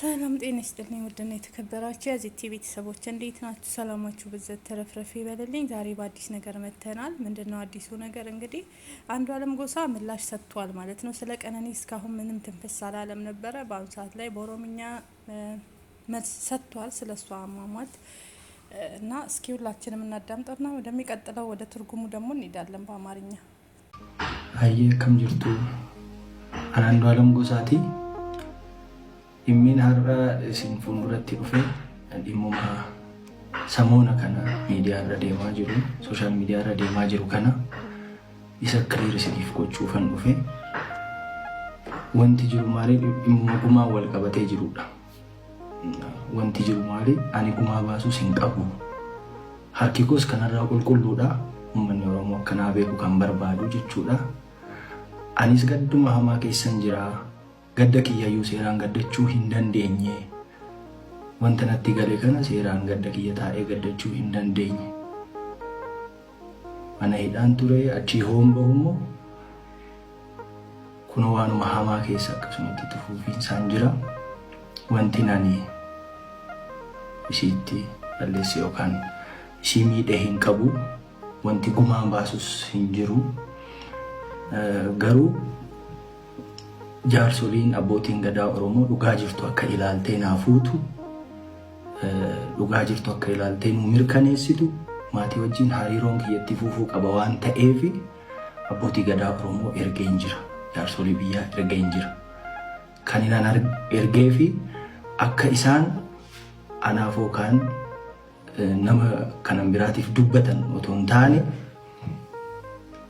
ሰላም ጤና ይስጥልኝ ውድና የተከበራችሁ የዚህ ቲቪ ቤተሰቦች እንዴት ናችሁ? ሰላማችሁ ብዘት ተረፍረፍ ይበልልኝ። ዛሬ በአዲስ ነገር መጥተናል። ምንድነው አዲሱ ነገር? እንግዲህ አንዱዓለም ጎሳ ምላሽ ሰጥቷል ማለት ነው። ስለ ቀነኒ እስካሁን ምንም ትንፍስ አላለም ነበረ። በአሁኑ ሰዓት ላይ በኦሮምኛ መልስ ሰጥቷል ስለ እሷ አሟሟት እና እስኪ ሁላችንም እናዳምጠውና ወደሚቀጥለው ወደ ትርጉሙ ደግሞ እንሄዳለን በአማርኛ። አየ ከም ጅርቱ አንዱዓለም ጎሳቲ Immin har'a isin fuulduratti dhufe dhimmuma samoona kana miidiyaa irra deemaa jiru sooshaal miidiyaa irra deemaa jiru kana isa kiriir isiniif gochuufan dhufe wanti jiru maali dhimmuma gumaa wal qabatee jirudha. Wanti jiru maali ani gumaa baasus hin qabu harki koos kanarraa qulqulluudha. Uummanni Oromoo akkanaa beeku kan barbaadu jechuudha. Anis gadduma hamaa keessan jira. Gadda kiyyayyuu seeraan gaddachuu hin dandeenye. Wanta natti gale kana seeraan gadda kiyya taa'ee gaddachuu hin dandeenye. Mana hidhaan ture achii homba'ummoo kun waanuma hamaa keessa akkasumatti tufuufiinsaan jira. Wanti nani isiitti balleesse yookaan isii miidhe hin qabu. Wanti gumaan baasus hin jiru. Garuu jaarsoliin abbootiin gadaa Oromoo dhugaa jirtu akka ilaaltee naafuutu dhugaa jirtu akka ilaaltee nu mirkaneessitu maatii wajjin hariiroon kiyyatti fuufuu qaba waan ta'eef abbootii gadaa Oromoo ergeen jira. Jaarsolii biyyaa ergeen jira. Kan inaan ergee fi akka isaan anaaf yookaan nama kanan biraatiif dubbatan otoo hin taane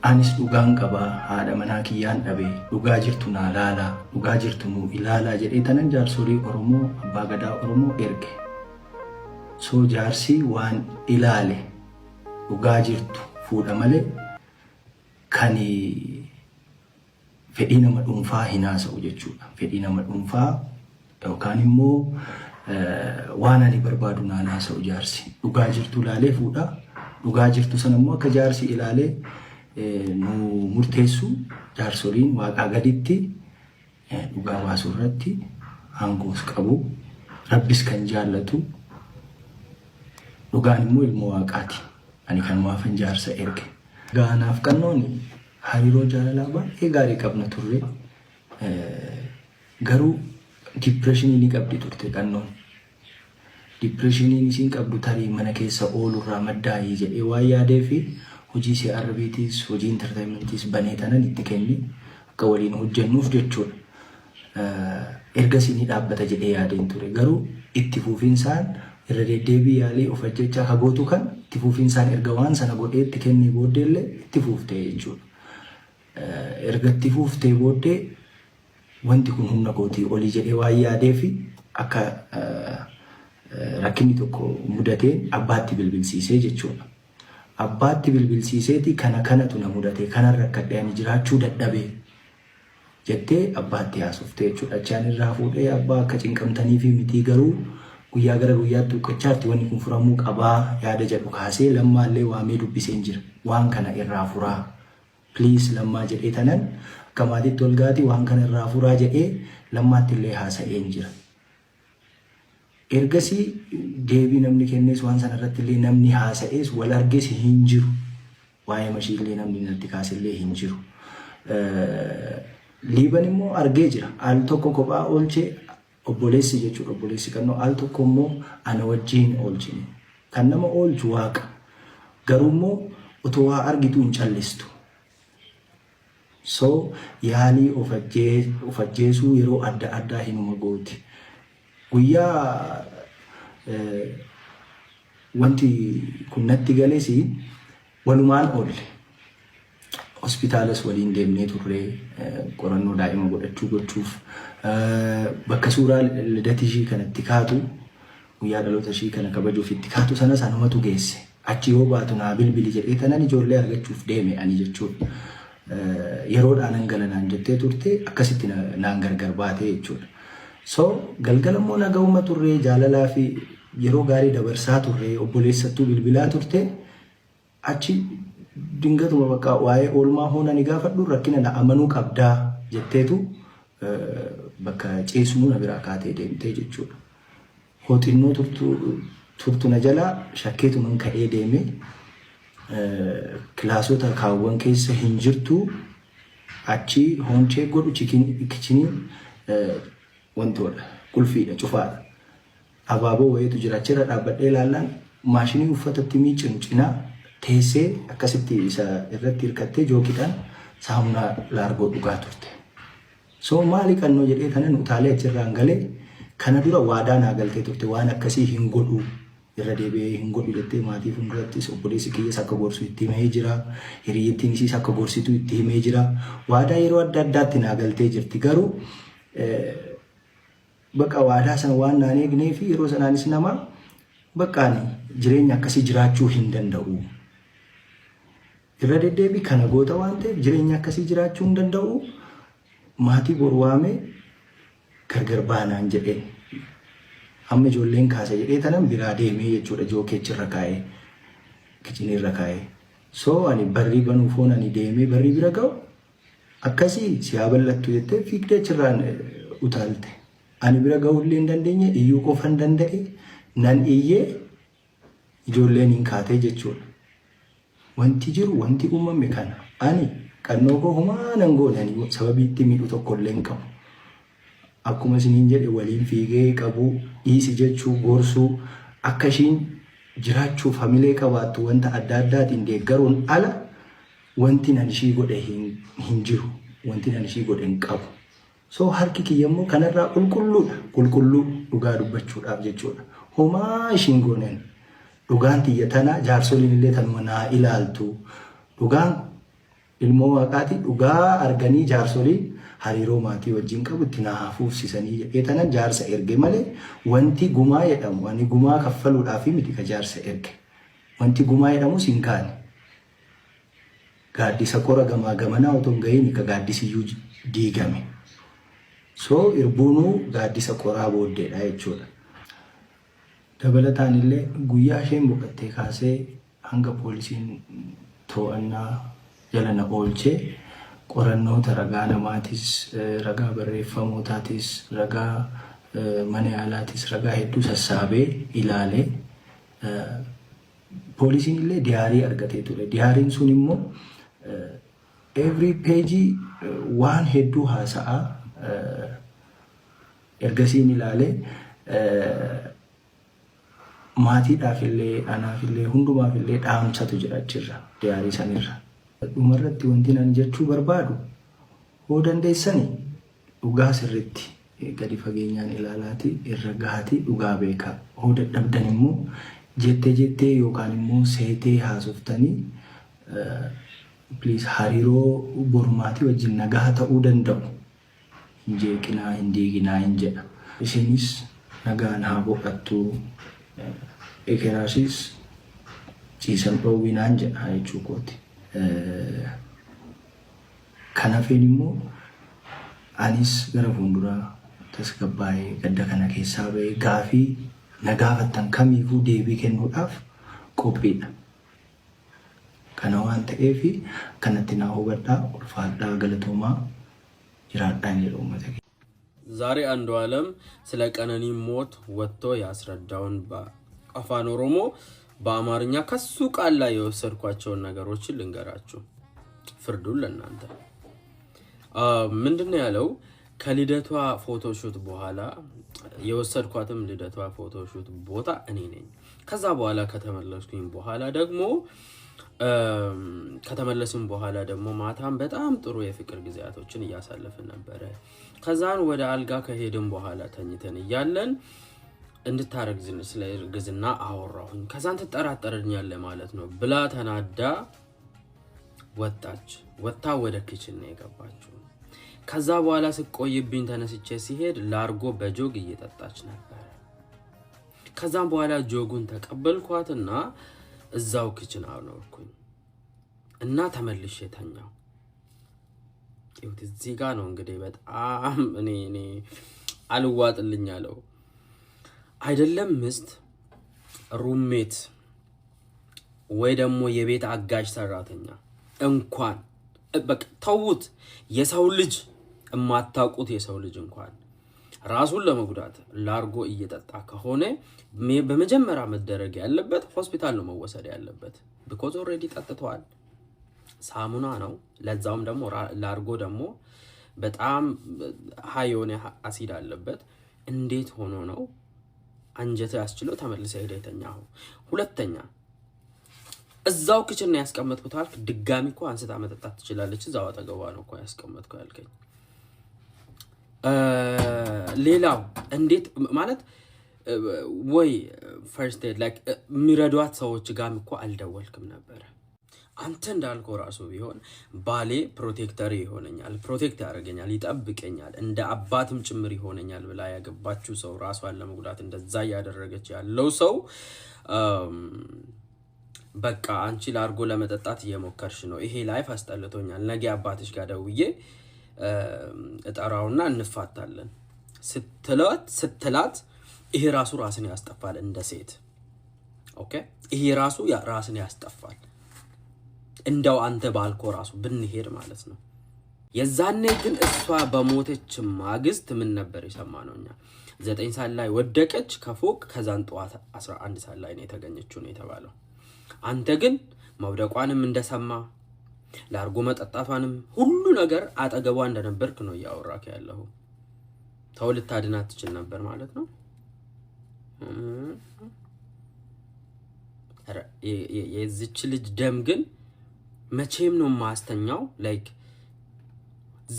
anis dhugaan qabaa haadha manaa kiyyaan dhabe dhugaa jirtu naa laalaa dhugaa jirtu nu ilaalaa jedhee tanan jaarsolii Oromoo abbaa gadaa Oromoo erge. So jaarsi waan ilaale dhugaa jirtu fuudha malee kan fedhii nama dhuunfaa hin haasa'u jechuudha. Fedhii nama dhuunfaa yookaan immoo waan ani barbaadu naan haasa'u jaarsi dhugaa jirtu ilaalee fuudha. Dhugaa jirtu sana immoo akka jaarsi ilaalee nu murteessu jaarsoliin waaqaa gaditti dhugaa baasuu irratti aangoos qabu. Rabbis kan jaallatu dhugaan immoo ilmoo waaqaati. Ani kan waafan jaarsa erge. Gaanaaf qannoon hariiroo jaalalaa baay'ee gaarii qabna turre. Garuu dipireeshinii ni qabdi turte qannoon. Dipireeshiniin isiin qabdu tarii mana keessa oolurraa maddaa'ee jedhee waan yaadee fi hojii CRBTs hojii entertainmentis baneetanan itti kenni akka waliin hojjennuuf jechuudha. Ergasii ni dhaabbata jedhee yaadeen ture. Garuu itti fuufiinsaan irra deddeebii yaalee of ajjechaa hagootu kan itti fuufiinsaan erga waan sana godhee itti kennee booddeellee itti fuuftee jechuudha. Erga itti fuuftee booddee wanti kun humna kootii olii jedhee waan yaadee fi akka rakkinni tokko mudatee abbaatti bilbilsiisee jechuudha. Abbaatti bilbilsiiseeti kanatu na mudate kanarra rakkadhee ani jiraachuu dadhabee jettee abbaatti haasofte jechuudha. Achaan irraa fuudhee abbaa akka cinqamtanii fi mitii garuu guyyaa gara guyyaatti dhukkacharti wanni kun furamuu qabaa yaada jedhu kaasee lammaallee waamee dubbiseen jira. Waan kana irraa furaa please lammaa jedhee tanan akka maatiitti ol gaati waan kana irraa furaa jedhee lammaatti illee haasa'een jira. Ergasii deebii namni kennees waan sana irratti illee namni haasa'ees wal argees hin jiru. Waa'ee mashii illee namni natti kaasillee hin jiru. Liiban immoo argee jira. Al tokko kophaa oolchee obboleessi jechuudha. Obboleessi kannoo al tokko immoo ana wajjin oolchine. Kan nama oolchu waaqa. Garuu immoo otoo waa argitu hin callistu. So yaalii of ajjeesuu yeroo adda addaa hinuma gooti. Guyyaa wanti kun natti galeesi walumaan oolle. Hospitaalas waliin deemnee turre qorannoo daa'ima gochuuf bakka suuraa lidata ishii kanatti kaatu guyyaa dhaloota ishii kana kabajuuf itti kaatu sana sanumatu geesse. Achi yoo baatu naa bilbili jedhee tanan ijoollee argachuuf deeme ani jechuudha. Yeroodhaan galanaan jettee turte akkasitti naan gargar baate jechuudha. So galgala immoo nagahuma turre jaalalaa fi yeroo gaarii dabarsaa turre obboleessattuu bilbilaa turte achi dingatuma bakka waa'ee oolmaa hoona ni gaafadhu rakkina na amanuu qabdaa jetteetu bakka ceesumuu na biraa kaatee deemtee jechuudha. Hooxinnoo turtu na jala shakkeetu man ka'ee deeme kilaasota kaawwan keessa hin jirtu achi hoonchee godhu kichinii wantoodha qulfiidha cufaadha. Abaaboo wayiitu jira achirra dhaabbadhee ilaallaan maashinii uffatatti miicinu cinaa teessee akkasitti isa irratti hirkattee jookiidhaan saamunaa laargoo dhugaa turte. So maali qannoo jedhee tanan utaalee achirraan galee kana dura waadaa naa galtee turte waan akkasii hin godhu irra deebi'ee hin godhu jettee maatii fuuldurattis obboleessi kiyyees akka gorsu itti himee jira. Hiriyyattiin isiis akka gorsitu itti himee jira. Waadaa yeroo adda addaatti naa galtee jirti garuu bakka waadaa sana waan naan eegnee fi yeroo sanaanis nama bakkaani jireenya akkasii jiraachuu hin danda'u. Irra deddeebii kana goota waan ta'eef jireenya akkasii jiraachuu hin danda'u. Maatii bor waamee gargar baanaan jedhee amma ijoolleen kaasa jedhee tanan biraa deemee jechuudha jookeechirra kaa'ee kichinirra kaa'ee. So ani barrii banuu foon ani deemee barrii bira ga'u akkasii siyaa bal'attu jettee fiigdee achirraan utaalte. Ani bira ga'uullee hin dandeenye iyyuu qofa hin danda'e nan iyyee ijoolleen hin kaatee jechuudha. Wanti jiru wanti uumame kana ani qannoo koo humaa nan goonanii sababii itti miidhu tokkollee hin qabu. Akkuma isiniin jedhe waliin fiigee qabu dhiisi jechuu gorsuu akka ishiin jiraachuuf hamilee qabaattu wanta adda addaatiin deeggaruun ala wanti nan ishii godhe hin jiru. Wanti nan ishii godhe hin qabu. So harki kiyyammoo kanarraa qulqulluu dhugaa dubbachuudhaaf jechuudha. Homaa ishiin goonen dhugaan tiyya tana jaarsoliin illee tanuma naa ilaaltu. Dhugaan ilmoo waaqaati dhugaa arganii jaarsoliin hariiroo maatii wajjin qabu itti naa hafuufsisanii jedhee tanan jaarsa erge malee wanti gumaa jedhamu ani gumaa kaffaluudhaaf miti ka jaarsa erge. Wanti gumaa jedhamu siin kaane. Gaaddisa qora gamaa gamanaa otoo hin gahiin ka gaaddisiyyuu diigame. So irbuunuu gaaddisa qoraa booddeedha jechuudha. Dabalataan illee guyyaa isheen boqottee kaasee hanga poolisiin to'annaa jala na oolchee qorannoota ragaa namaatis ragaa barreeffamootaatis ragaa mana yaalaatis ragaa hedduu sassaabee ilaalee poolisiin illee diyaarii argatee ture. Diyaariin sun immoo every page waan hedduu haasa'aa ergasiin ilaalee maatiidhaaf illee anaaf illee hundumaaf illee dhaamsatu jira achirra diyaarii sanirra. Dhumarratti wanti nan jechuu barbaadu hoo dandeessanii dhugaa sirriitti gadi fageenyaan ilaalaati irra gahaati dhugaa beekaa. Hoo dadhabdan immoo jettee yookaan immoo seetee haasoftanii please hariiroo bormaatii wajjin nagaa ta'uu danda'u. Hin jeeqinaa hin diiginaa hin jedha. Isinis nagaan haa boqattu ekeraashis ciisan dhoowwinaan jedha jechuu kooti. Kanaafin immoo anis gara fuulduraa tasgabbaa'ee gadda kana keessaa ba'ee gaafii na gaafattan kamiifuu deebii kennuudhaaf qophiidha. Kana waan ta'eef kanatti naa hubadhaa ulfaadhaa galatoomaa jiraadhaan jedhu uummata keenya. ዛሬ አንዱዓለም ስለ ቀነኒ ሞት ወጥቶ ያስረዳውን በአፋን ኦሮሞ በአማርኛ ከሱ ቃል ላይ የወሰድኳቸው ነገሮችን ልንገራችሁ ፍርዱን ለእናንተ ምንድነው ያለው ከልደቷ ፎቶሹት በኋላ የወሰድኳትም ልደቷ ፎቶሹት ቦታ እኔ ነኝ ከዛ በኋላ ከተመለስኩኝ በኋላ ደግሞ ከተመለስን በኋላ ደግሞ ማታም በጣም ጥሩ የፍቅር ጊዜያቶችን ያሳለፈን ነበር ከዛን ወደ አልጋ ከሄድን በኋላ ተኝተን ይያለን እንድታረግዝን ስለ እርግዝና አወራሁኝ ከዛን ተጠራጠረኛለ ማለት ነው ብላ ተናዳ ወጣ ወደ ኪችን ነው የገባችው ከዛ በኋላ ስቆይብኝ ተነስቼ ሲሄድ ላርጎ በጆግ እየጠጣች ነበር ከዛን በኋላ ጆጉን ተቀበልኳትና እዛው ኪችን አኖርኩኝ እና ተመልሼ ተኛው ይሁት እዚህ ጋር ነው እንግዲህ በጣም እኔ አልዋጥልኝ ያለው አይደለም ምስት ሩሜት ወይ ደግሞ የቤት አጋዥ ሰራተኛ እንኳን በቃ ተውት የሰው ልጅ እማታውቁት የሰው ልጅ እንኳን ራሱን ለመጉዳት ላርጎ እየጠጣ ከሆነ በመጀመሪያ መደረግ ያለበት ሆስፒታል ነው መወሰድ ያለበት because already ጠጥቷል ሳሙና ነው ለዛውም ደግሞ ላርጎ ደግሞ በጣም ሃይዮነ አሲድ አለበት እንዴት ሆኖ ነው አንጀት ያስችለው ተመልሰ ሄደተኛው ሁለተኛ እዛው ክችን ያስቀመጥኩት አልክ ድጋሚ እኮ አንስታ መጠጣት ትችላለች እዛው አጠገቧ ነው እኮ ያስቀመጥኩ ያልከኝ ሌላው እንዴት ማለት ወይ first aid like ሚረዷት ሰዎች ጋር እኮ አልደወልክም ነበር አንተ እንዳልከው ራሱ ቢሆን ባሌ ፕሮቴክተር ይሆነኛል ፕሮቴክት ያደርገኛል ይጠብቀኛል እንደ አባትም ጭምር ይሆነኛል ብላ ያገባችሁ ሰው ራሷን ለመጉዳት እንደዛ ያደረገች ያለው ሰው በቃ አንቺ ላርጎ ለመጠጣት እየሞከርሽ ነው ይሄ ላይፍ አስጠልቶኛል ነገ አባትሽ ጋር ደውዬ እጣራውና እንፋታለን ስትላት ይሄ ራሱ ራስን ያስጠፋል እንደ ሴት ኦኬ ይሄ ራሱ ራስን ያስጠፋል እንደው አንተ ባልኮ ራሱ ብንሄድ ማለት ነው የዛኔ ግን እሷ በሞተች ማግስት ምን ነበር የሰማነውኛ 9 ሰዓት ላይ ወደቀች ከፎቅ ከዛን ጧት 11 ሰዓት ላይ ነው የተገኘችው ነው የተባለው አንተ ግን መውደቋንም እንደሰማ ላርጎ መጠጣቷንም ሁሉ ነገር አጠገቧ እንደነበርክ ነው ያወራክ ያለው ተውልት አድናት ትችል ነበር ማለት ነው የዚች ልጅ ደም ግን መቼም ነው ማስተኛው ላይክ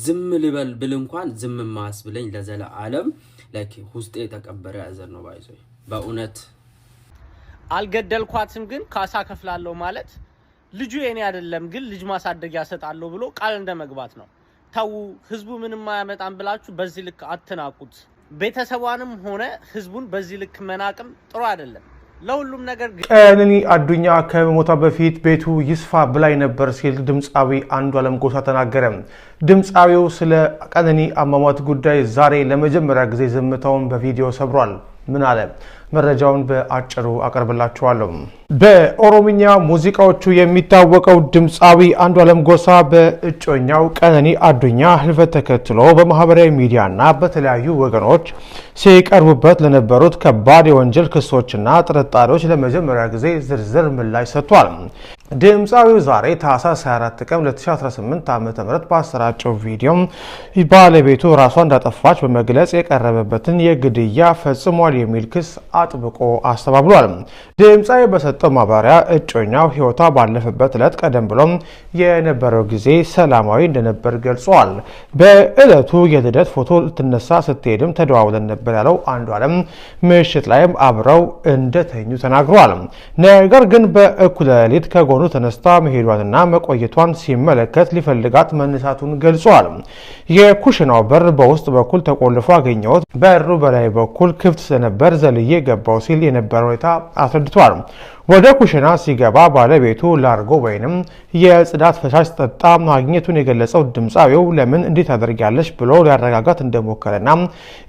ዝም ልበል ብል እንኳን ዝም ማስብለኝ ለዘላ ዓለም ላይክ ውስጤ ተቀበረ ያዘር ነው ባይዘይ በእውነት አልገደልኳትም ግን ካሳ ከፍላለሁ ማለት ልጁ የኔ አይደለም ግን ልጅ ማሳደጊያ ሰጣለሁ ብሎ ቃል እንደመግባት ነው ታው ህዝቡ ምንም ማያመጣም ብላችሁ በዚህ ልክ አትናቁት ቤተሰቧንም ሆነ ህዝቡን በዚህ ልክ መናቅም ጥሩ አይደለም ለሁሉም ነገር ቀነኒ አዱኛ ከሞቷ በፊት ቤቱ ይስፋ ብላይ ነበር ሲል ድምጻዊ አንዱዓለም ጎሳ ተናገረ ድምጻዊው ስለ ቀነኒ አሟሟት ጉዳይ ዛሬ ለመጀመሪያ ጊዜ ዝምታውን በቪዲዮ ሰብሯል ምን አለ መረጃውን በአጭሩ አቀርብላችኋለሁ በኦሮሚኛ ሙዚቃዎቹ የሚታወቀው ድምጻዊ አንዱዓለም ጎሳ በእጮኛው ቀነኒ አዱኛ ህልፈት ተከትሎ በማህበራዊ ሚዲያና በተለያዩ ወገኖች ሲቀርቡበት ለነበሩት ከባድ የወንጀል ክሶችና ጥርጣሬዎች ለመጀመሪያ ጊዜ ዝርዝር ምላሽ ሰጥቷል ድምጻዊው ዛሬ ታህሳስ 24 ቀን 2018 ዓ.ም ባሰራጨው ቪዲዮ ባለቤቱ ራሷን እንዳጠፋች በመግለጽ የቀረበበትን የግድያ ፈጽሟል የሚል ክስ አጥብቆ አስተባብሏል ድምጻዊው በሰጠው ማብራሪያ እጮኛው ህይወቷ ባለፈበት ዕለት ቀደም ብሎ የነበረው ጊዜ ሰላማዊ እንደነበር ገልጿል በእለቱ የልደት ፎቶ ልትነሳ ስትሄድም ተደዋውለን ነበር ያለው አንዱዓለም ምሽት ላይም አብረው እንደተኙ ተናግሯል ነገር ግን በእኩለ ሌሊት ከጎኑ ተነስታ መሄዷንና መቆየቷን ሲመለከት ሊፈልጋት መነሳቱን ገልጿል የኩሽናው በር በውስጥ በኩል ተቆልፎ አገኘሁት በሩ በላይ በኩል ክፍት ስለነበር ዘልዬ ገባው ሲል የነበረው ሁኔታ አስረድቷል ወደ ኩሽና ሲገባ ባለቤቱ ላርጎ ወይንም የጽዳት ፈሳሽ ጠጣ ማግኘቱን የገለጸው ድምጻዊው ለምን እንዴት አደርጋለሽ ብሎ ሊያረጋጋት እንደሞከረና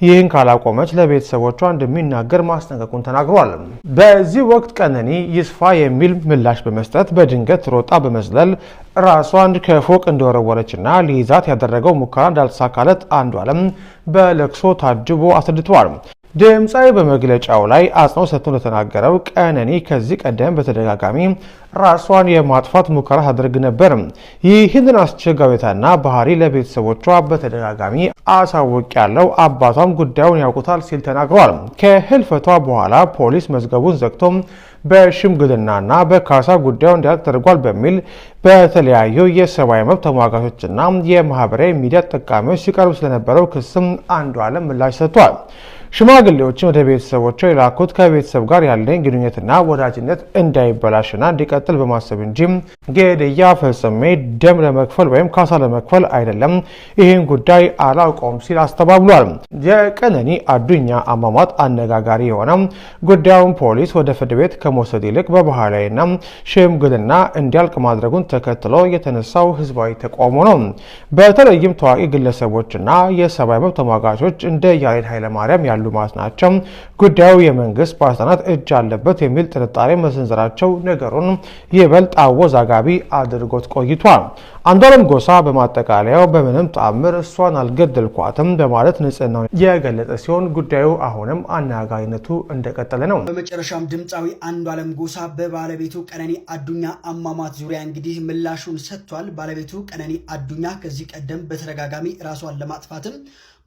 ይህን ካላቆመች ለቤተሰቦቿ እንደሚናገር ማስጠንቀቁን ተናግሯል በዚህ ወቅት ቀነኒ ይስፋ የሚል ምላሽ በመስጠት በድንገት ሮጣ በመዝለል ራሷን ከፎቅ እንደወረወረችና ሊይዛት ያደረገው ሙከራ እንዳልተሳካለት አንዱዓለም በለቅሶ ታጅቦ አስረድቷል ድምጻዊ በመግለጫው ላይ አጽንኦት ሰጥቶ እንደተናገረው ቀነኒ ከዚህ ቀደም በተደጋጋሚ ራሷን የማጥፋት ሙከራ አድርግ ነበር ይህንን አስቸጋሪታና ባህሪ ለቤተሰቦቿ በተደጋጋሚ አሳውቅ ያለው አባቷም ጉዳዩን ያውቁታል ሲል ተናግሯል ከህልፈቷ በኋላ ፖሊስ መዝገቡን ዘግቶ በሽምግልናና በካሳ ጉዳዩ እንዲያልቅ ተደርጓል በሚል በተለያዩ የሰብአዊ መብት ተሟጋቾችና የማህበራዊ ሚዲያ ተጠቃሚዎች ሲቀርብ ስለነበረው ክስም አንዱዓለም ምላሽ ሰጥቷል ሽማግሌዎችን ወደ ቤተሰቦቿ የላኩት ከቤተሰብ ጋር ያለኝ ግንኙነትና ወዳጅነት እንዳይበላሽና እንዲቀጥል በማሰብ እንጂ ግድያ ፈጽሜ ደም ለመክፈል ወይም ካሳ ለመክፈል አይደለም ይህን ጉዳይ አላውቀውም ሲል አስተባብሏል የቀነኒ አዱኛ አሟሟት አነጋጋሪ የሆነ ጉዳዩን ፖሊስ ወደ ፍርድ ቤት ከመውሰድ ይልቅ በባህላዊና ሽምግልና እንዲያልቅ ማድረጉን ተከትሎ የተነሳው ህዝባዊ ተቃውሞ ነው በተለይም ታዋቂ ግለሰቦችና የሰብአዊ መብት ተሟጋቾች እንደ ያሬድ ኃይለማርያም ያሉ ይገኛሉ ማለት ናቸው። ጉዳዩ የመንግስት ባለስልጣናት እጅ አለበት የሚል ጥርጣሬ መሰንዘራቸው ነገሩን ይበልጥ አወዛጋቢ አድርጎት ቆይቷል። አንዷለም ጎሳ በማጠቃለያው በምንም ተአምር እሷን አልገደልኳትም በማለት ንጽህናውን የገለጸ ሲሆን ጉዳዩ አሁንም አነጋጋሪነቱ እንደቀጠለ ነው። በመጨረሻም ድምፃዊ አንዷለም ጎሳ በባለቤቱ ቀነኒ አዱኛ አሟሟት ዙሪያ እንግዲህ ምላሹን ሰጥቷል። ባለቤቱ ቀነኒ አዱኛ ከዚህ ቀደም በተደጋጋሚ ራሷን ለማጥፋትም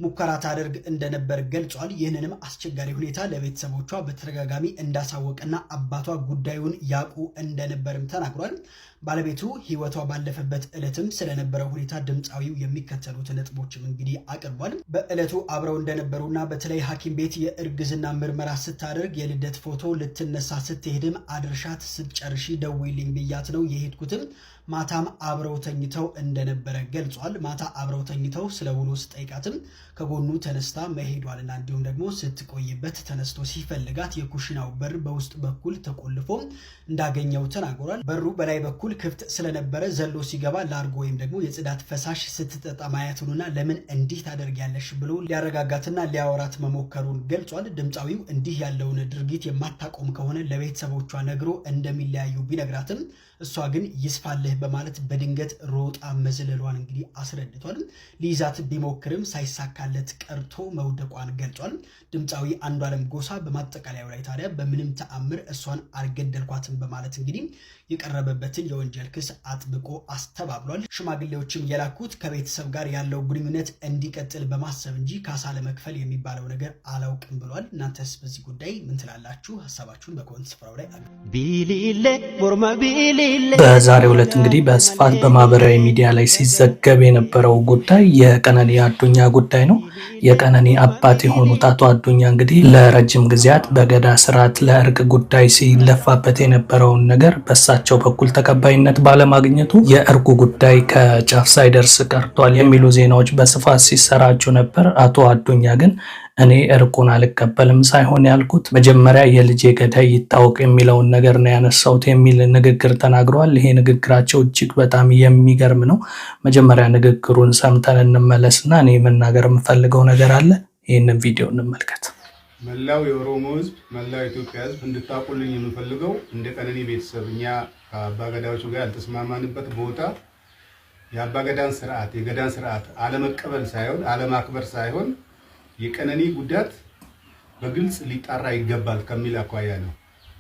ሙከራ ታደርግ እንደነበር ገልጿል። ይህንንም አስቸጋሪ ሁኔታ ለቤተሰቦቿ በተደጋጋሚ እንዳሳወቀና አባቷ ጉዳዩን ያውቁ እንደነበርም ተናግሯል። ባለቤቱ ህይወቷ ባለፈበት ዕለትም ስለነበረው ሁኔታ ድምፃዊው የሚከተሉት ነጥቦችም እንግዲህ አቅርቧል። በዕለቱ አብረው እንደነበሩና በተለይ ሐኪም ቤት የእርግዝና ምርመራ ስታደርግ የልደት ፎቶ ልትነሳ ስትሄድም አድርሻት ስትጨርሺ ደውይልኝ ብያት ነው የሄድኩትም። ማታም አብረው ተኝተው እንደነበረ ገልጿል። ማታ አብረው ተኝተው ስለ ውሎ ስጠይቃትም ከጎኑ ተነስታ መሄዷልና እንዲሁም ደግሞ ስትቆይበት ተነስቶ ሲፈልጋት የኩሽናው በር በውስጥ በኩል ተቆልፎ እንዳገኘው ተናግሯል። በሩ በላይ በኩል ክፍት ስለነበረ ዘሎ ሲገባ ላርጎ ወይም ደግሞ የጽዳት ፈሳሽ ስትጠጣ ማየቱንና ለምን እንዲህ ታደርጊያለሽ ብሎ ሊያረጋጋትና ሊያወራት መሞከሩን ገልጿል። ድምፃዊው እንዲህ ያለውን ድርጊት የማታቆም ከሆነ ለቤተሰቦቿ ነግሮ እንደሚለያዩ ቢነግራትም እሷ ግን ይስፋልህ በማለት በድንገት ሮጣ መዝለሏን እንግዲህ አስረድቷል። ሊይዛት ቢሞክርም ሳይሳካለት ቀርቶ መውደቋን ገልጿል። ድምፃዊ አንዷለም ጎሳ በማጠቃለያው ላይ ታዲያ በምንም ተአምር እሷን አልገደልኳትም በማለት እንግዲህ የቀረበበትን የወንጀል ክስ አጥብቆ አስተባብሏል። ሽማግሌዎችም የላኩት ከቤተሰብ ጋር ያለው ግንኙነት እንዲቀጥል በማሰብ እንጂ ካሳ ለመክፈል የሚባለው ነገር አላውቅም ብሏል። እናንተስ በዚህ ጉዳይ ምን ትላላችሁ? ሀሳባችሁን በኮሜንት ስፍራው ላይ አሉ። በዛሬው ዕለት እንግዲህ በስፋት በማህበራዊ ሚዲያ ላይ ሲዘገብ የነበረው ጉዳይ የቀነኒ አዱኛ ጉዳይ ነው። የቀነኒ አባት የሆኑት አቶ አዱኛ እንግዲህ ለረጅም ጊዜያት በገዳ ስርዓት ለእርቅ ጉዳይ ሲለፋበት የነበረውን ነገር በሳቸው በኩል ተቀባይነት ባለማግኘቱ የእርቁ ጉዳይ ከጫፍ ሳይደርስ ቀርቷል የሚሉ ዜናዎች በስፋት ሲሰራጩ ነበር። አቶ አዱኛ ግን እኔ እርቁን አልቀበልም ሳይሆን ያልኩት መጀመሪያ የልጄ ገዳይ ይታወቅ የሚለውን ነገር ነው ያነሳሁት የሚል ንግግር ተናግረዋል። ይሄ ንግግራቸው እጅግ በጣም የሚገርም ነው። መጀመሪያ ንግግሩን ሰምተን እንመለስና እኔ መናገር የምፈልገው ነገር አለ። ይህንን ቪዲዮ እንመልከት። መላው የኦሮሞ ህዝብ፣ መላው የኢትዮጵያ ህዝብ እንድታቁልኝ የምፈልገው እንደ ቀነኒ ቤተሰብ እኛ ከአባገዳዎቹ ጋር ያልተስማማንበት ቦታ የአባገዳን ስርዓት የገዳን ስርዓት አለመቀበል ሳይሆን አለማክበር ሳይሆን የቀነኒ ጉዳት በግልጽ ሊጣራ ይገባል ከሚል አኳያ ነው።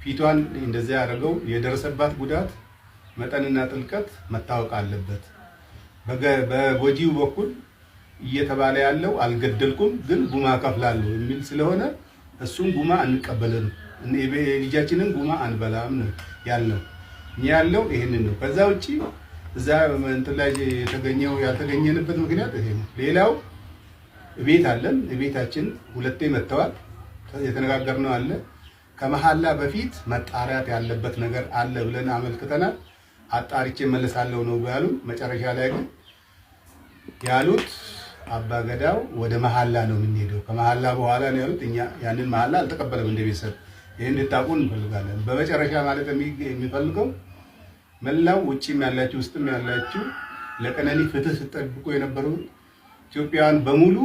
ፊቷን እንደዚያ ያደረገው የደረሰባት ጉዳት መጠንና ጥልቀት መታወቅ አለበት። በጎጂው በኩል እየተባለ ያለው አልገደልኩም ግን ጉማ ከፍላለሁ የሚል ስለሆነ እሱን ጉማ አንቀበልም፣ ልጃችንን ጉማ አንበላም ነው ያለው። እኛ ያለው ይሄንን ነው። ከዛ ውጪ እዛ እንትን ላይ ያልተገኘንበት ምክንያት ይሄ ነው። ሌላው ቤት አለን። ቤታችን ሁለቴ መጥተዋል። የተነጋገርነው አለ። ከመሐላ በፊት መጣሪያት ያለበት ነገር አለ ብለን አመልክተናል። አጣሪቼ መለሳለሁ ነው ያሉን። መጨረሻ ላይ ግን ያሉት አባገዳው ወደ መሐላ ነው የምንሄደው፣ ከመሐላ በኋላ ነው ያሉት። እኛ ያንን መሐላ አልተቀበለም እንደ ቤተሰብ። ይሄን እንድታቁን እንፈልጋለን። በመጨረሻ ማለት የሚፈልገው መላው ውጪም ያላችሁ ውስጥም ያላችሁ ለቀነኒ ፍትህ ሲጠብቁ የነበሩ ኢትዮጵያውያን በሙሉ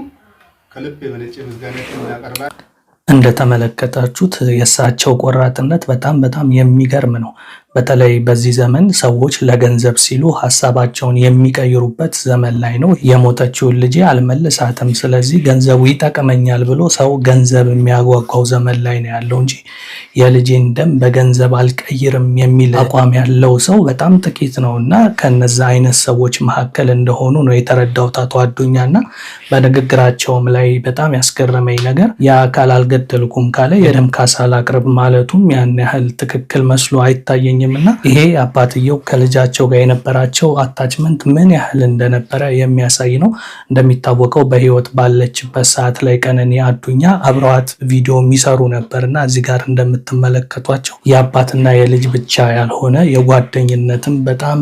ከልብ የመነጨ ምስጋናችን እናቀርባለን። እንደተመለከታችሁት የእሳቸው ቆራጥነት በጣም የሚገርም ነው። በተለይ በዚህ ዘመን ሰዎች ለገንዘብ ሲሉ ሀሳባቸውን የሚቀይሩበት ዘመን ላይ ነው። የሞተችውን ልጄ አልመልሳትም፣ ስለዚህ ገንዘቡ ይጠቅመኛል ብሎ ሰው ገንዘብ የሚያጓጓው ዘመን ላይ ነው ያለው እንጂ የልጄን ደም በገንዘብ አልቀይርም የሚል አቋም ያለው ሰው በጣም ጥቂት ነው እና ከነዛ አይነት ሰዎች መካከል እንደሆኑ ነው የተረዳሁት አቶ አዱኛና በንግግራቸውም ላይ በጣም ያስገረመኝ ነገር የአካል አልገደልኩም ካለ የደም ካሳ ላቅርብ ማለቱም ያን ያህል ትክክል መስሎ አይታየኝም። እና ይሄ አባትየው ከልጃቸው ጋር የነበራቸው አታችመንት ምን ያህል እንደነበረ የሚያሳይ ነው። እንደሚታወቀው በህይወት ባለችበት ሰዓት ላይ ቀነኒ አዱኛ አብረዋት ቪዲዮ የሚሰሩ ነበርና እዚህ ጋር እንደምትመለከቷቸው የአባትና የልጅ ብቻ ያልሆነ የጓደኝነትም በጣም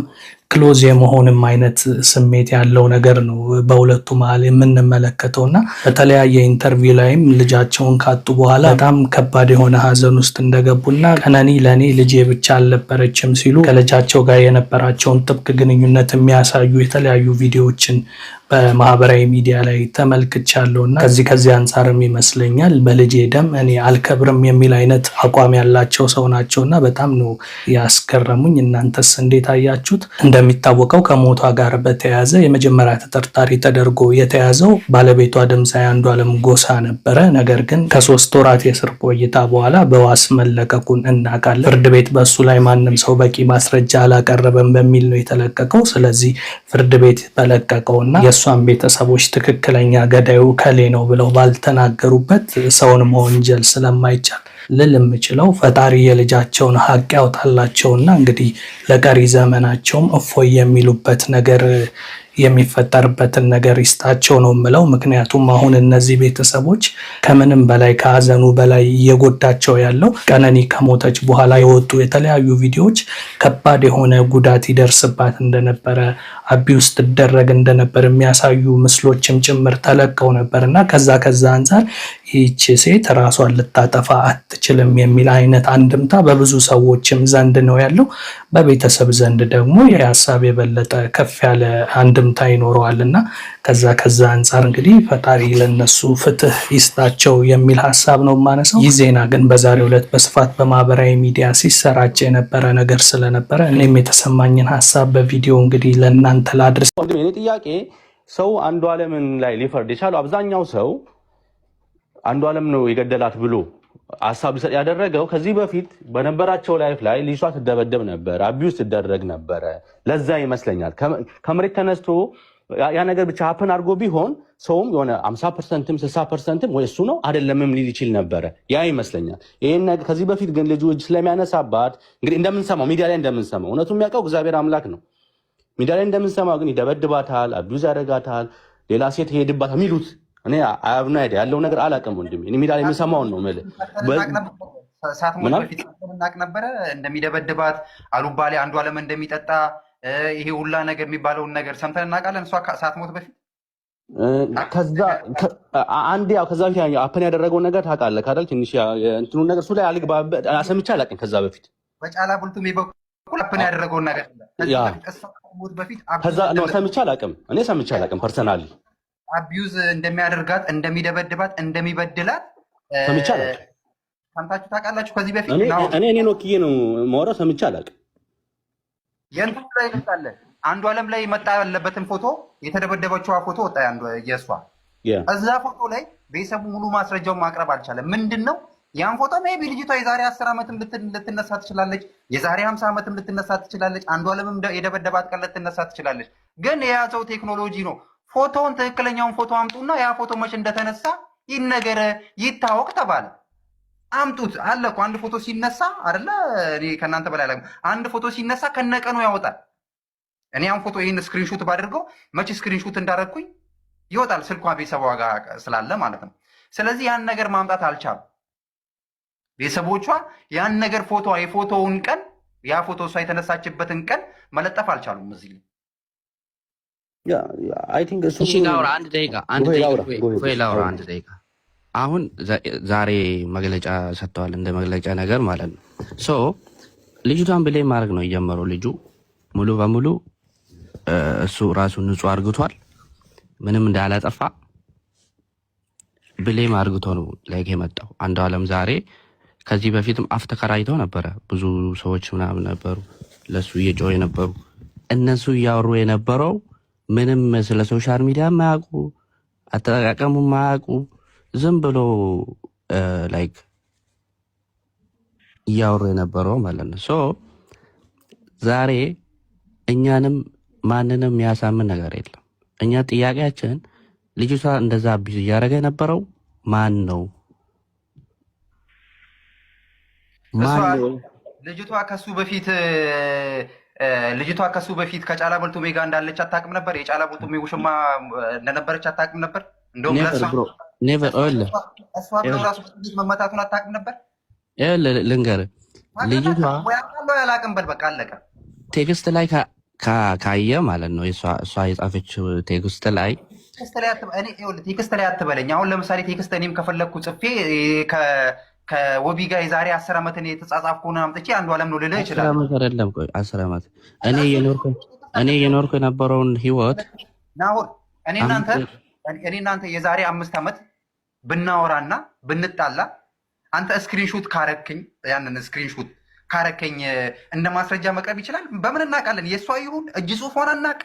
ክሎዝ የመሆንም አይነት ስሜት ያለው ነገር ነው በሁለቱ መሀል የምንመለከተውና በተለያየ ኢንተርቪው ላይም ልጃቸውን ካጡ በኋላ በጣም ከባድ የሆነ ሀዘን ውስጥ እንደገቡና ቀነኒ ለኔ ልጄ ብቻ አልነበረችም ሲሉ ከልጃቸው ጋር የነበራቸውን ጥብቅ ግንኙነት የሚያሳዩ የተለያዩ ቪዲዮዎችን በማህበራዊ ሚዲያ ላይ ተመልክቻለሁ እና ከዚህ አንጻርም ይመስለኛል በልጄ ደም እኔ አልከብርም የሚል አይነት አቋም ያላቸው ሰው ናቸው እና በጣም ነው ያስገረሙኝ። እናንተስ እንዴት አያችሁት? እንደሚታወቀው ከሞቷ ጋር በተያያዘ የመጀመሪያ ተጠርጣሪ ተደርጎ የተያዘው ባለቤቷ ድምፃዊ አንዷለም ጎሳ ነበረ። ነገር ግን ከ3 ወራት የእስር ቆይታ በኋላ በዋስ መለቀቁን እናውቃለን። ፍርድ ቤት በሱ ላይ ማንም ሰው በቂ ማስረጃ አላቀረበም በሚል ነው የተለቀቀው። ስለዚህ ፍርድ ቤት በለቀቀውና የእሷን ቤተሰቦች ትክክለኛ ገዳዩ ከሌ ነው ብለው ባልተናገሩበት ሰውን መወንጀል ስለማይቻል ልል የምችለው ፈጣሪ የልጃቸውን ሀቅ ያውጣላቸውና እንግዲህ ለቀሪ ዘመናቸውም እፎይ የሚሉበት ነገር የሚፈጠርበትን ነገር ይስጣቸው ነው የምለው። ምክንያቱም አሁን እነዚህ ቤተሰቦች ከምንም በላይ ከሀዘኑ በላይ እየጎዳቸው ያለው ቀነኒ ከሞተች በኋላ የወጡ የተለያዩ ቪዲዮዎች ከባድ የሆነ ጉዳት ይደርስባት እንደነበረ አቢውስ ትደረግ እንደነበር የሚያሳዩ ምስሎችም ጭምር ተለቀው ነበር እና ከዛ አንጻር ይህች ሴት ራሷን ልታጠፋ አትችልም የሚል አይነት አንድምታ በብዙ ሰዎችም ዘንድ ነው ያለው። በቤተሰብ ዘንድ ደግሞ የሀሳብ የበለጠ ከፍ ያለ አንድምታ ይኖረዋል እና ከዛ አንጻር እንግዲህ ፈጣሪ ለነሱ ፍትህ ይስጣቸው የሚል ሀሳብ ነው የማነሳው። ይህ ዜና ግን በዛሬው ዕለት በስፋት በማህበራዊ ሚዲያ ሲሰራጭ የነበረ ነገር ስለነበረ እኔም የተሰማኝን ሀሳብ በቪዲዮ እንግዲህ ለእናንተ ላድርስ። እኔ ጥያቄ ሰው አንዷለምን ላይ ሊፈርድ የቻለው አብዛኛው ሰው አንዷለም ነው የገደላት ብሎ ሀሳብ ሊሰጥ ያደረገው ከዚህ በፊት በነበራቸው ላይፍ ላይ ልጅቷ ትደበደብ ነበር፣ አቢዩስ ትደረግ ነበረ። ለዛ ይመስለኛል ከመሬት ተነስቶ ያ ነገር ብቻ ሀፕን አድርጎ ቢሆን ሰውም የሆነ 50%ም 60%ም ወይ እሱ ነው አይደለምም ሊል ይችል ነበረ። ያ ይመስለኛል። ይሄን ነገር ከዚህ በፊት ግን ልጁ እጅ ስለሚያነሳባት እንግዲህ እንደምንሰማው ሚዲያ ላይ እንደምንሰማው እውነቱን የሚያውቀው እግዚአብሔር አምላክ ነው። ሚዲያ ላይ እንደምንሰማው ግን ይደበድባታል፣ አቢዩዝ ያደርጋታል፣ ሌላ ሴት ይሄድባታል የሚሉት እኔ አብና ያለው ነገር አላውቅም ወንድሜ። እኔ ሚዲያ ላይ የምሰማውን ነው ማለት ሳትሞት በፊት እናቅ ነበረ እንደሚደበድባት አሉባሌ አንዷለም እንደሚጠጣ ይሄ ሁላ ነገር የሚባለውን ነገር ሰምተን እናውቃለን። እሷ ሳትሞት በፊት ከዛ በፊት አፕን ያደረገውን ነገር ታውቃለህ አይደል? ትንሽ እንትኑ ነገር እሱ ላይ አልግባበት ሰምቼ አላውቅም። ከዛ በፊት በጫላ ቡልቱም በኩል አፕን ያደረገውን ነገር ከዛ ነው ሰምቼ አላውቅም። እኔ ሰምቼ አላውቅም ፐርሰናሊ አቢዩዝ እንደሚያደርጋት እንደሚደበድባት እንደሚበድላት ሰምታችሁ ታውቃላችሁ? ከዚህ በፊት እኔ ወክዬ ነው የማወራው። ሰምቼ አላውቅም። የእንትኑ ላይ ይመጣል አንዷለም ላይ መጣ ያለበትን ፎቶ የተደበደበችዋ ፎቶ ወጣ የእሷ እዛ ፎቶ ላይ ቤተሰቡ ሙሉ ማስረጃውን ማቅረብ አልቻለም። ምንድን ነው ያን ፎቶ ሜቢ ልጅቷ የዛሬ 10 ዓመትም ልትነሳ ትችላለች፣ የዛሬ 50 ዓመትም ልትነሳ ትችላለች፣ አንዷለምም የደበደባት ቀን ልትነሳ ትችላለች። ግን የያዘው ቴክኖሎጂ ነው። ፎቶውን ትክክለኛውን ፎቶ አምጡና ያ ፎቶ መቼ እንደተነሳ ይነገር ይታወቅ ተባለ። አምጡት አለ እኮ አንድ ፎቶ ሲነሳ አይደለ? እኔ ከእናንተ በላይ አንድ ፎቶ ሲነሳ ከነቀኑ ያወጣል። እኔ ያን ፎቶ ይህን ስክሪንሹት ባድርገው መቼ ስክሪንሹት እንዳደረግኩኝ ይወጣል፣ ስልኳ ቤተሰቧ ጋር ስላለ ማለት ነው። ስለዚህ ያን ነገር ማምጣት አልቻሉ ቤተሰቦቿ። ያን ነገር የፎቶውን ቀን ያ ፎቶ እሷ የተነሳችበትን ቀን መለጠፍ አልቻሉም እዚህ ላይ አንድ ደቂቃ አሁን ዛሬ መግለጫ ሰጥተዋል፣ እንደ መግለጫ ነገር ማለት ነው። ሶ ልጅቷን ብሌም ማድረግ ነው የጀመረው። ልጁ ሙሉ በሙሉ እሱ ራሱን ንጹህ አርግቷል፣ ምንም እንዳላጠፋ ብሌም አርግቶ ነው ላይ የመጣው አንዷለም። ዛሬ ከዚህ በፊትም አፍ ተከራይተው ነበረ፣ ብዙ ሰዎች ምናምን ነበሩ ለሱ እየጮሁ የነበሩ። እነሱ እያወሩ የነበረው ምንም ስለ ሶሻል ሚዲያ ማያውቁ አጠቃቀሙ ማያውቁ ዝም ብሎ ላይክ እያወሩ የነበረው ማለት ነው። ሶ ዛሬ እኛንም ማንንም የሚያሳምን ነገር የለም። እኛ ጥያቄያችን ልጅቷ እንደዛ ቢዝ እያደረገ የነበረው ማን ነው? ልጅቷ ከሱ በፊት ከጫላ ቡልቱሜ ጋር እንዳለች አታውቅም ነበር? የጫላ ቡልቱሜ ውሽማ እንደነበረች አታውቅም ነበር? እንደውም እሷ ራሱ መመታቱን አታውቅም ነበር? ልንገርህ፣ ልጅቷ ያላቅም በል በቃ አለቀ። ቴክስት ላይ ካየ ማለት ነው እሷ የጻፈችው ቴክስት ላይ ቴክስት ላይ አትበለኝ። አሁን ለምሳሌ ቴክስት እኔም ከፈለግኩ ጽፌ ከወቢ ጋር የዛሬ 10 ዓመት የተጻጻፍኩን አምጥቼ አንዷለም ነው ልልህ ይችላል። 10 ዓመት አይደለም፣ ቆይ 10 ዓመት እኔ የኖርኩ የነበረውን ህይወት ናሁን እኔ እናንተ የዛሬ 5 ዓመት ብናወራና ብንጣላ አንተ ስክሪንሾት ካረከኝ ያንን ስክሪንሾት ካረከኝ እንደ ማስረጃ መቅረብ ይችላል? በምን እናውቃለን? የሷ ይሁን እጅ ጽሑፏን አናውቅ።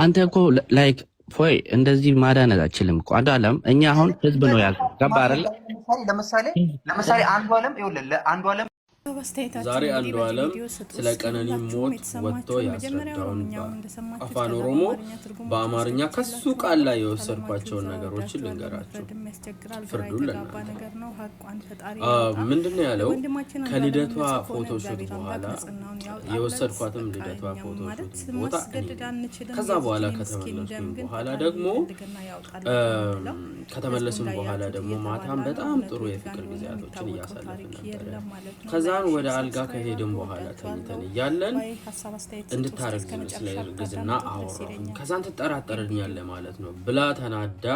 አንተ እኮ ላይክ ፎይ እንደዚህ ማዳነት አችልም እኮ አንዱ ዓለም እኛ አሁን ህዝብ ነው ያልከው ገባ አይደል? ለምሳሌ አንዱ ዓለም ይኸውልህ ለአንዱ ዓለም ዛሬ አንዱ ዓለም ስለ ቀነኒ ሞት ወጥቶ ያስረዳውን አፋን ኦሮሞ በአማርኛ ከሱ ቃል ላይ የወሰድኳቸውን ነገሮች ልንገራችሁ። ፍርዱን ለእናንተ ምንድነው ያለው? ከልደቷ ፎቶሹት በኋላ የወሰድኳትም ልደቷ ፎቶሹት ቦታ ከዛ በኋላ ከተመለስኩኝ በኋላ ደግሞ ማታም በጣም ጥሩ የፍቅር ጊዜያቶችን እያሳለፍን ነበር። ከዛን ወደ አልጋ ከሄድን በኋላ ተኝተን እያለን እንድታረግዝኝ ስለ እርግዝና አወራሁኝ። ከዛን ትጠራጠርኛለህ ማለት ነው ብላ ተናዳ